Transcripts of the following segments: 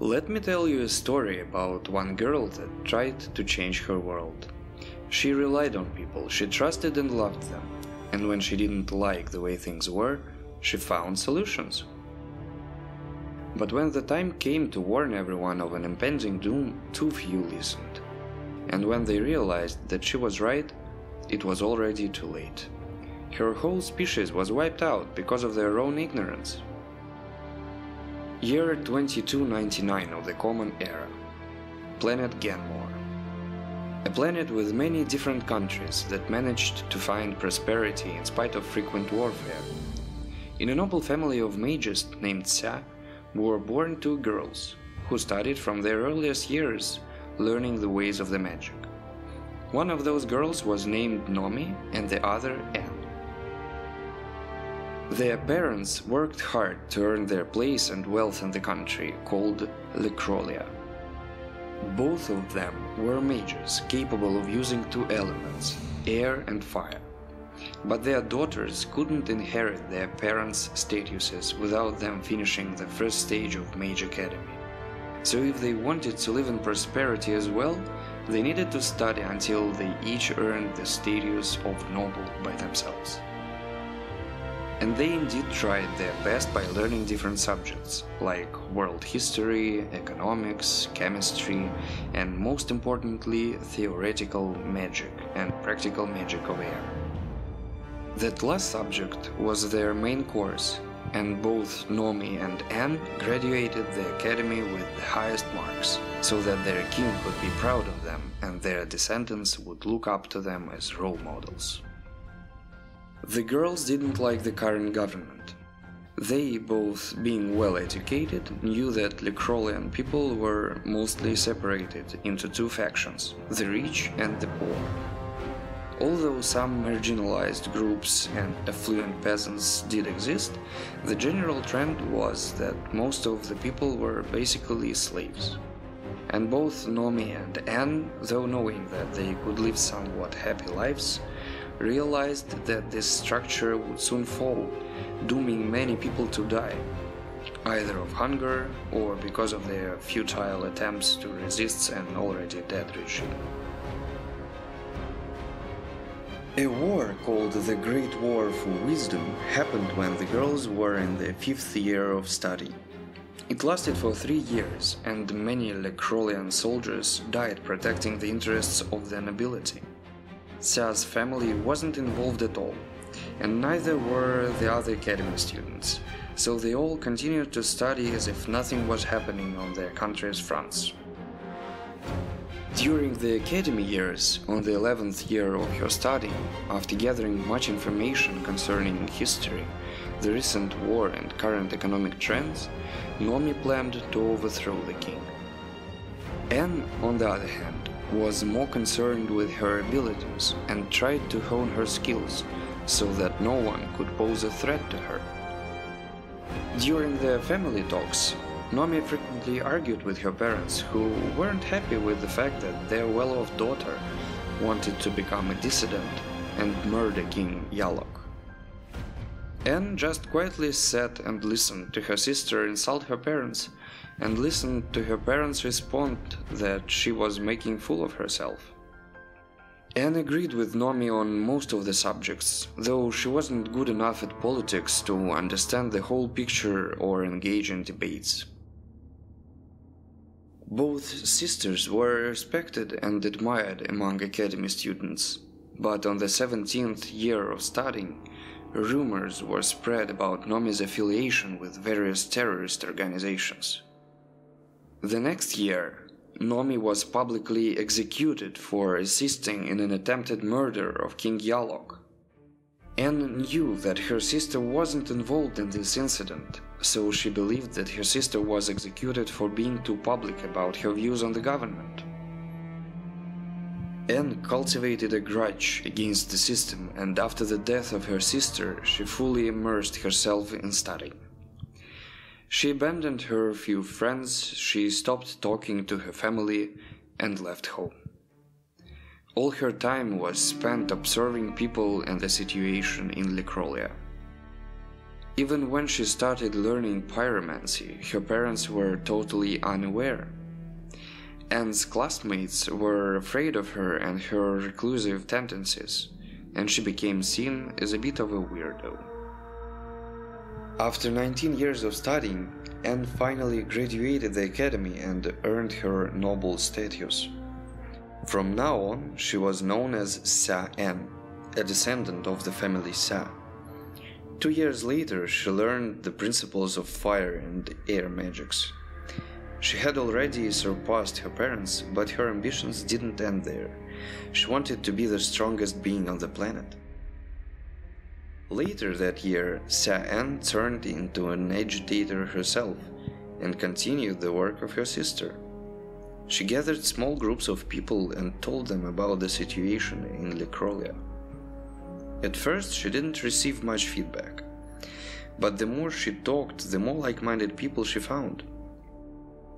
Let me tell you a story about one girl that tried to change her world. She relied on people, she trusted and loved them, and when she didn't like the way things were, she found solutions. But when the time came to warn everyone of an impending doom, too few listened. And when they realized that she was right, it was already too late. Her whole species was wiped out because of their own ignorance. Year 2299 of the Common Era. Planet Genmore. A planet with many different countries that managed to find prosperity in spite of frequent warfare. In a noble family of mages named Xia were born two girls, who studied from their earliest years, learning the ways of the magic. One of those girls was named Nomi and the other Anne. Their parents worked hard to earn their place and wealth in the country, called Lecrolia. Both of them were mages, capable of using two elements, air and fire. But their daughters couldn't inherit their parents' statuses without them finishing the first stage of Mage Academy. So if they wanted to live in prosperity as well, they needed to study until they each earned the status of noble by themselves. And they indeed tried their best by learning different subjects, like world history, economics, chemistry, and most importantly, theoretical magic and practical magic of air. That last subject was their main course, and both Nomi and Anne graduated the academy with the highest marks, so that their king could be proud of them and their descendants would look up to them as role models. The girls didn't like the current government. They, both being well educated, knew that Lecrolian people were mostly separated into two factions, the rich and the poor. Although some marginalized groups and affluent peasants did exist, the general trend was that most of the people were basically slaves. And both Nomi and Anne, though knowing that they could live somewhat happy lives, realized that this structure would soon fall, dooming many people to die, either of hunger or because of their futile attempts to resist an already dead regime. A war called the Great War for Wisdom happened when the girls were in the 5th year of study. It lasted for 3 years, and many Lecrolian soldiers died protecting the interests of the nobility. Xia's family wasn't involved at all, and neither were the other academy students, so they all continued to study as if nothing was happening on their country's fronts. During the academy years, on the 11th year of her study, after gathering much information concerning history, the recent war and current economic trends, Nomi planned to overthrow the king. Anne, on the other hand, was more concerned with her abilities and tried to hone her skills so that no one could pose a threat to her. During their family talks, Nomi frequently argued with her parents, who weren't happy with the fact that their well-off daughter wanted to become a dissident and murder King Yalok. Anne just quietly sat and listened to her sister insult her parents, and listened to her parents respond that she was making fool of herself. Anne agreed with Nomi on most of the subjects, though she wasn't good enough at politics to understand the whole picture or engage in debates. Both sisters were respected and admired among academy students, but on the 17th year of studying, rumors were spread about Nomi's affiliation with various terrorist organizations. The next year, Nomi was publicly executed for assisting in an attempted murder of King Yalok. Anne knew that her sister wasn't involved in this incident, so she believed that her sister was executed for being too public about her views on the government. Anne cultivated a grudge against the system, and after the death of her sister, she fully immersed herself in studying. She abandoned her few friends, she stopped talking to her family, and left home. All her time was spent observing people and the situation in Lecrolia. Even when she started learning pyromancy, her parents were totally unaware. Anne's classmates were afraid of her and her reclusive tendencies, and she became seen as a bit of a weirdo. After 19 years of studying, Anne finally graduated the academy and earned her noble status. From now on, she was known as Xia Anne, a descendant of the family Xia. 2 years later, she learned the principles of fire and air magics. She had already surpassed her parents, but her ambitions didn't end there. She wanted to be the strongest being on the planet. Later that year, Xia Anne turned into an agitator herself and continued the work of her sister. She gathered small groups of people and told them about the situation in Lycrolia. At first, she didn't receive much feedback, but the more she talked, the more like-minded people she found.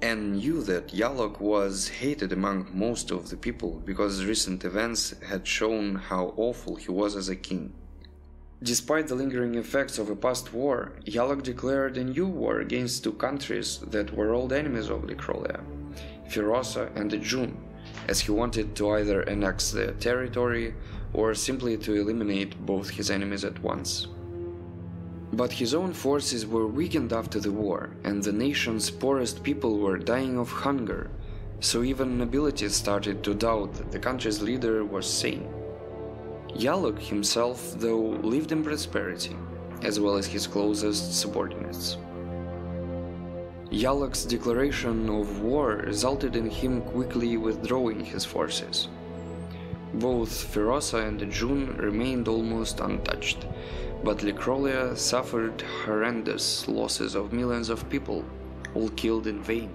Anne knew that Yalok was hated among most of the people because recent events had shown how awful he was as a king. Despite the lingering effects of a past war, Yalok declared a new war against two countries that were old enemies of Lycrolia, Firosa and June, as he wanted to either annex the territory or simply to eliminate both his enemies at once. But his own forces were weakened after the war, and the nation's poorest people were dying of hunger, so even nobility started to doubt that the country's leader was sane. Yalok himself, though, lived in prosperity, as well as his closest subordinates. Yalok's declaration of war resulted in him quickly withdrawing his forces. Both Firosa and June remained almost untouched, but Lycrolia suffered horrendous losses of millions of people, all killed in vain.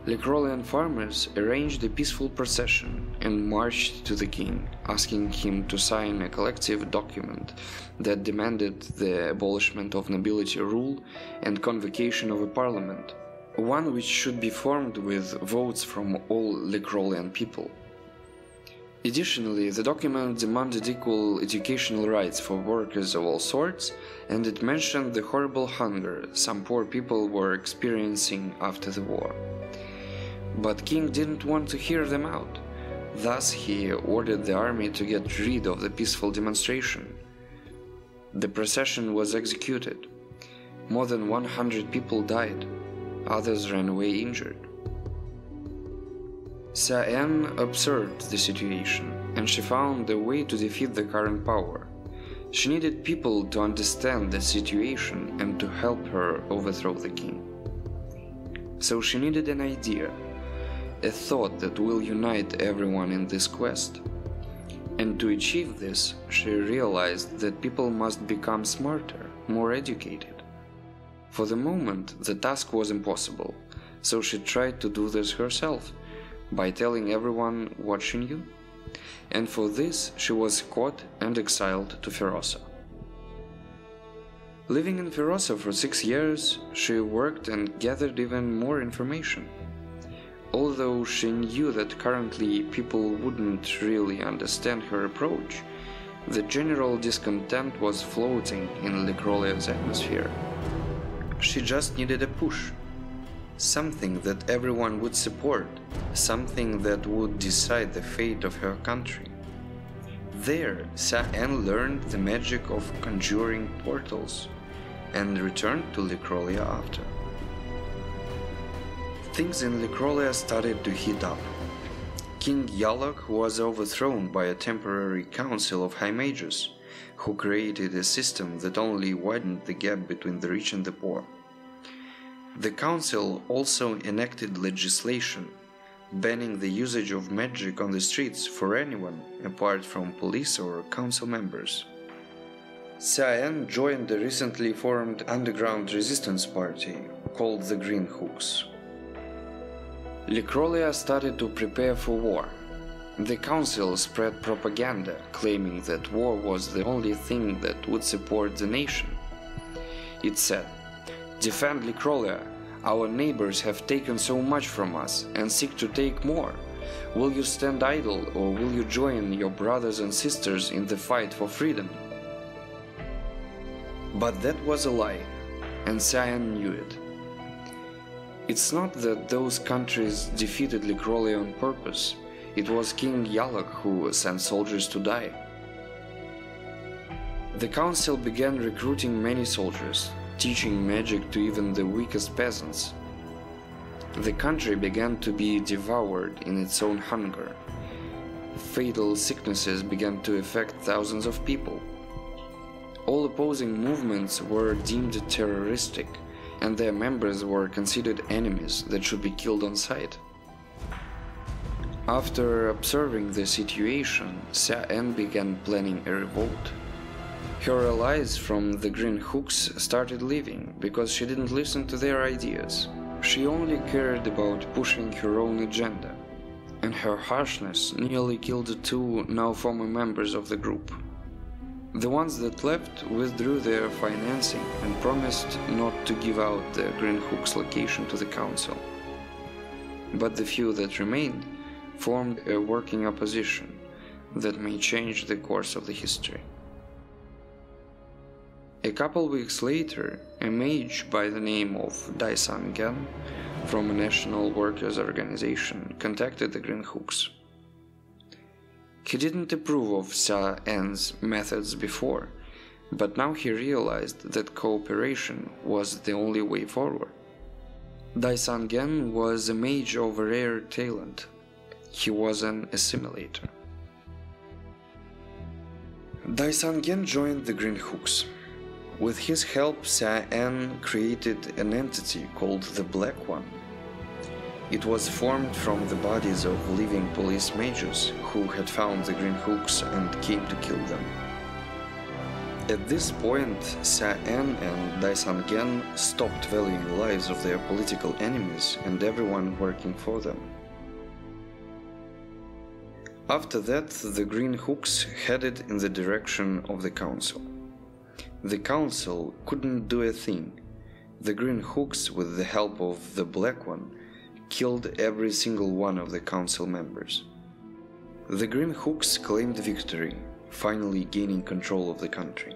Lycrolian farmers arranged a peaceful procession and marched to the king, asking him to sign a collective document that demanded the abolishment of nobility rule and convocation of a parliament, one which should be formed with votes from all Lycrolian people. Additionally, the document demanded equal educational rights for workers of all sorts, and it mentioned the horrible hunger some poor people were experiencing after the war. But King didn't want to hear them out. Thus, he ordered the army to get rid of the peaceful demonstration. The procession was executed. More than 100 people died. Others ran away injured. Xia Anne observed the situation, and she found a way to defeat the current power. She needed people to understand the situation and to help her overthrow the king. So she needed an idea, a thought that will unite everyone in this quest. And to achieve this, she realized that people must become smarter, more educated. For the moment, the task was impossible, so she tried to do this herself, by telling everyone what she knew, and for this she was caught and exiled to Firosa. Living in Firosa for 6 years, she worked and gathered even more information. Although she knew that currently people wouldn't really understand her approach, the general discontent was floating in Lycrolia's atmosphere. She just needed a push. Something that everyone would support, something that would decide the fate of her country. There, Xia Anne learned the magic of conjuring portals, and returned to Lycrolia after. Things in Lycrolia started to heat up. King Yalok was overthrown by a temporary council of high mages, who created a system that only widened the gap between the rich and the poor. The council also enacted legislation banning the usage of magic on the streets for anyone apart from police or council members. Xia Anne joined the recently formed underground resistance party called the Green Hooks. Lycrolia started to prepare for war. The council spread propaganda claiming that war was the only thing that would support the nation. It said, "Defend Lycrolia. Our neighbors have taken so much from us and seek to take more. Will you stand idle, or will you join your brothers and sisters in the fight for freedom?" But that was a lie, and Xia Anne knew it. It's not that those countries defeated Lycrolia on purpose, it was King Yalok who sent soldiers to die. The council began recruiting many soldiers, teaching magic to even the weakest peasants. The country began to be devoured in its own hunger. Fatal sicknesses began to affect thousands of people. All opposing movements were deemed terroristic, and their members were considered enemies that should be killed on sight. After observing the situation, Xia Anne began planning a revolt. Her allies from the Green Hooks started leaving because she didn't listen to their ideas. She only cared about pushing her own agenda, and her harshness nearly killed the two now former members of the group. The ones that left withdrew their financing and promised not to give out the Green Hooks location to the council. But the few that remained formed a working opposition that may change the course of the history. A couple weeks later, a mage by the name of Xia Anne from a national workers' organization contacted the Green Hooks. He didn't approve of Xia Anne's methods before, but now he realized that cooperation was the only way forward. Xia Anne was a mage of rare talent. He was an assimilator. Xia Anne joined the Green Hooks. With his help, Xia Anne created an entity called the Black One. It was formed from the bodies of living police mages who had found the Green Hooks and came to kill them. At this point, Xia Anne and Xia Anne stopped valuing the lives of their political enemies and everyone working for them. After that, the Green Hooks headed in the direction of the council. The council couldn't do a thing. The Green Hooks, with the help of the Black One, killed every single one of the council members. The Green Hooks claimed victory, finally gaining control of the country.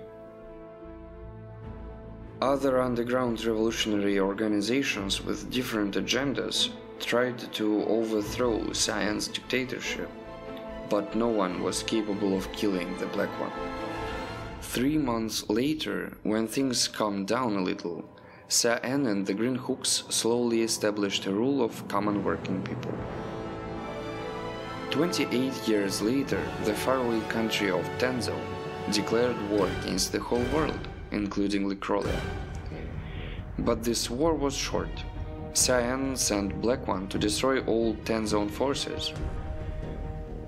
Other underground revolutionary organizations with different agendas tried to overthrow Xia Anne's dictatorship, but no one was capable of killing the Black One. 3 months later, when things calmed down a little, Xia Anne and the Green Hooks slowly established a rule of common working people. 28 years later, the faraway country of Tenzo declared war against the whole world, including Lycrolia. But this war was short. Xia Anne sent Black One to destroy all Tenzone forces.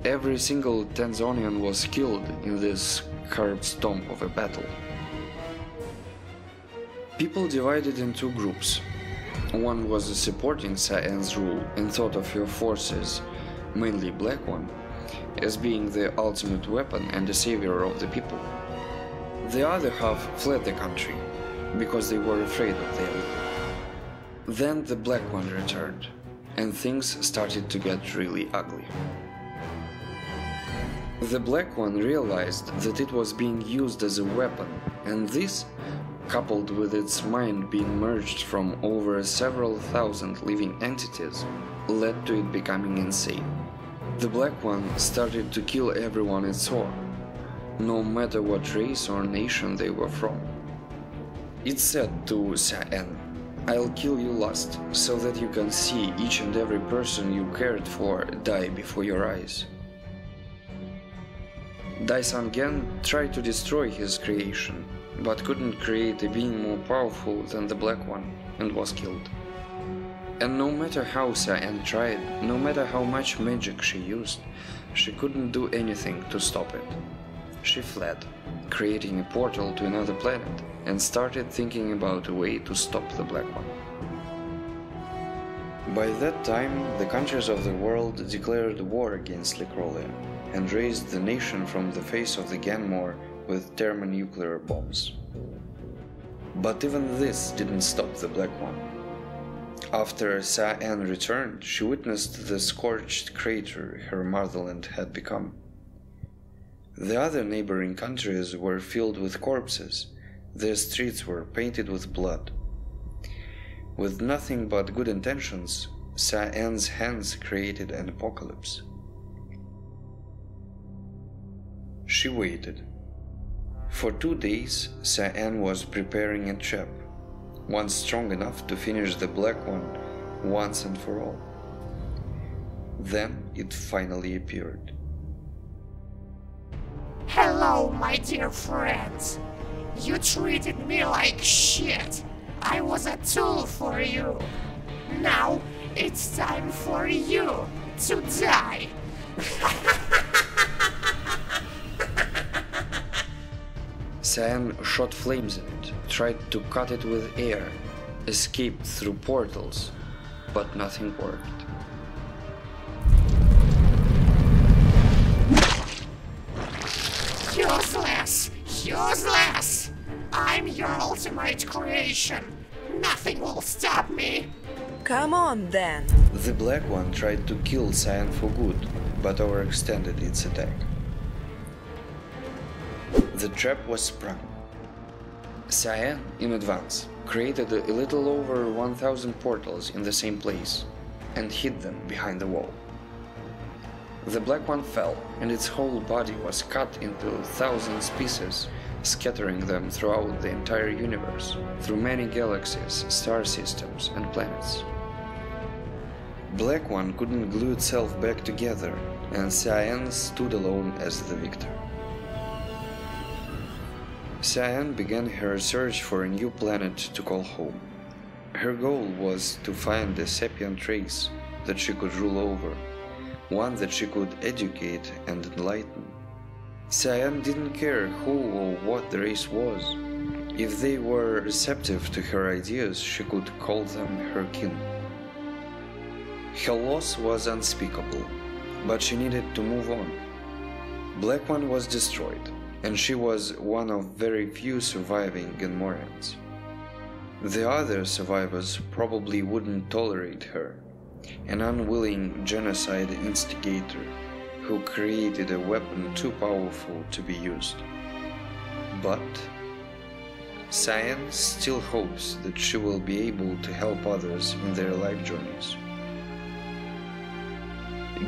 Every single Tenzonian was killed in this curb-stomp of a battle. People divided in 2 groups. One was supporting Xia Anne's rule and thought of her forces, mainly Black One, as being the ultimate weapon and the savior of the people. The other half fled the country, because they were afraid of their leader. Then the Black One returned, and things started to get really ugly. The Black One realized that it was being used as a weapon, and this, coupled with its mind being merged from over several thousand living entities, led to it becoming insane. The Black One started to kill everyone it saw, no matter what race or nation they were from. It said to Xia Anne, "I'll kill you last, so that you can see each and every person you cared for die before your eyes." Xia Anne tried to destroy his creation, but couldn't create a being more powerful than the Black One, and was killed. And no matter how Xia Anne tried, no matter how much magic she used, she couldn't do anything to stop it. She fled, creating a portal to another planet, and started thinking about a way to stop the Black One. By that time, the countries of the world declared war against Lycrolia, and razed the nation from the face of the Ganmore with thermonuclear bombs. But even this didn't stop the Black One. After Xia Anne returned, she witnessed the scorched crater her motherland had become. The other neighboring countries were filled with corpses, Their streets were painted with blood. With nothing but good intentions, Xia Anne's hands created an apocalypse. She waited. For 2 days, Xia Anne was preparing a trap, one strong enough to finish the Black One once and for all. Then it finally appeared. Hello, my dear friends. You treated me like shit. I was a tool for you. Now it's time for you to die. Xia Anne shot flames in it, tried to cut it with air, escaped through portals, but nothing worked. Useless! Useless! I'm your ultimate creation. Nothing will stop me. Come on, then. The Black One tried to kill Xia Anne for good, but overextended its attack. The trap was sprung. Xia Anne, in advance, created a little over 1,000 portals in the same place and hid them behind the wall. The Black One fell, and its whole body was cut into 1,000 pieces, scattering them throughout the entire universe, through many galaxies, star systems, and planets. Black One couldn't glue itself back together, and Xia Anne stood alone as the victor. Xia Anne began her search for a new planet to call home. Her goal was to find a sapient race that she could rule over, one that she could educate and enlighten. Xia Anne didn't care who or what the race was. If they were receptive to her ideas, she could call them her kin. Her loss was unspeakable, but she needed to move on. Black One was destroyed, and she was one of very few surviving Genmorians. The other survivors probably wouldn't tolerate her, an unwilling genocide instigator who created a weapon too powerful to be used. But Xia Anne still hopes that she will be able to help others in their life journeys.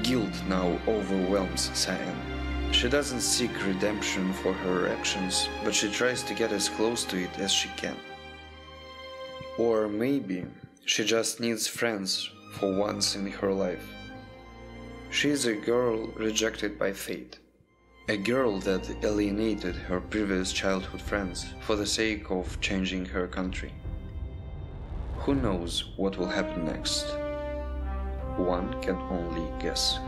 Guilt now overwhelms Xia Anne. She doesn't seek redemption for her actions, but she tries to get as close to it as she can. Or maybe she just needs friends for once in her life. She is a girl rejected by fate, a girl that alienated her previous childhood friends for the sake of changing her country. Who knows what will happen next? One can only guess.